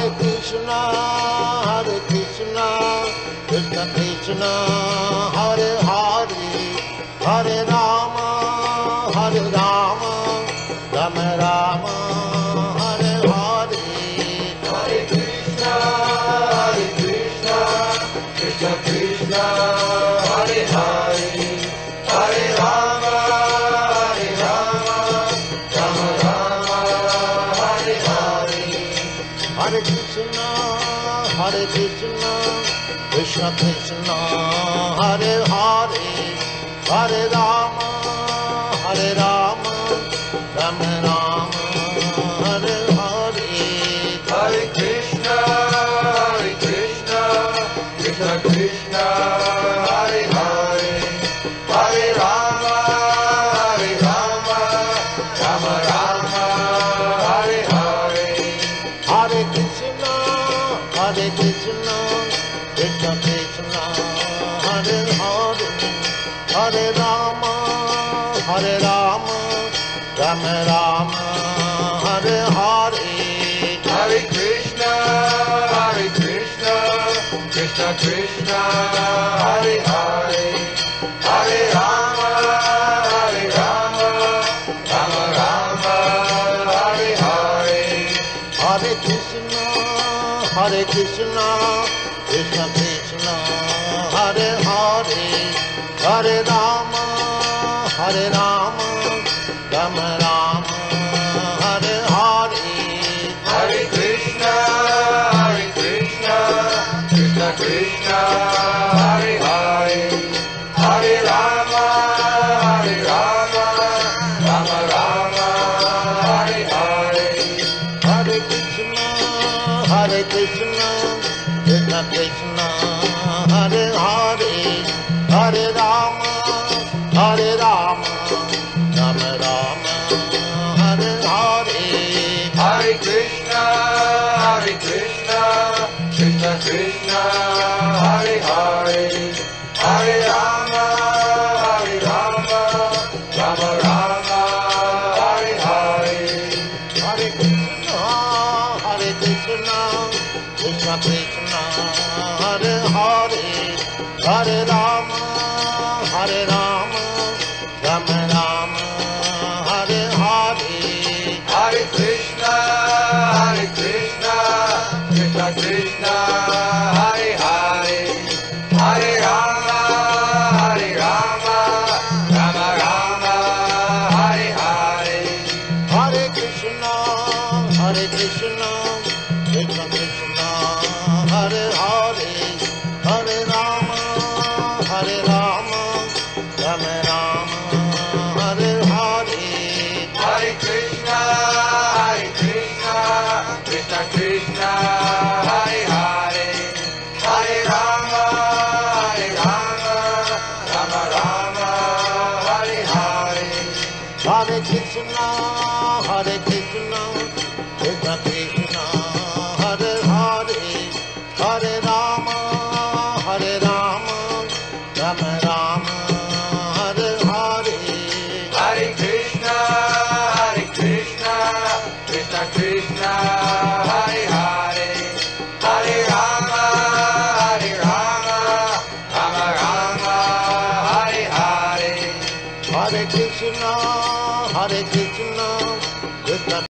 Krishna, Krishna Krishna, Hare Hare, Hare Rama, Rama Rama, Hare Hare. Hare Krishna, Krishna Krishna, Hare Hare, Hare Rama, Rama Rama, Hare Hare. Hare Krishna, Krishna Krishna, Hare Hare, Hare Rama, Rama Rama, Hare Hare. Hare Krishna, Krishna Krishna, Hare Hare, Hare Rama, Rama Rama, Hare Hare. Hare Krishna, Krishna Krishna, Hare Hare, Hare Rama, Rama Rama, Hare Hare. Hare Krishna, Krishna Krishna, Hare Hare, Hare Rama, Rama Rama, Hare Hare. Hare Krishna, Krishna Krishna, Hare Hare, Hare Rama, Rama Rama, Hare Hare. Hare Krishna, Krishna Krishna, Hare Hare, Hare Rama, Rama Rama, Hare Hare. Hare Krishna, Krishna Krishna, Hare Hare, Hare Rama, Rama Rama, Hare Hare. Hare Krishna, Krishna Krishna, Hare Hare, Hare Rama, Rama Rama, Hare Hare. Hare Krishna, Krishna Krishna, Hare Hare, Hare Rama, Rama Rama, Hare Hare. Hare Krishna, Krishna Krishna, Hare Hare, Hare Rama, Rama Rama, Hare Hare. Hare Krishna, Krishna Krishna, Hare Hare, Hare Rama, Rama Rama, Hare Hare. Hare Krishna, Krishna Krishna, Hare Hare, Hare Rama, Rama Rama, Hare Hare. Hare Krishna, Krishna Krishna, Hare Hare, Hare Rama, Rama Rama, Hare Hare. Hare Krishna, Krishna Krishna, Hare Hare, Hare Rama, Rama Rama, Hare Hare. Hare Krishna, Krishna Krishna.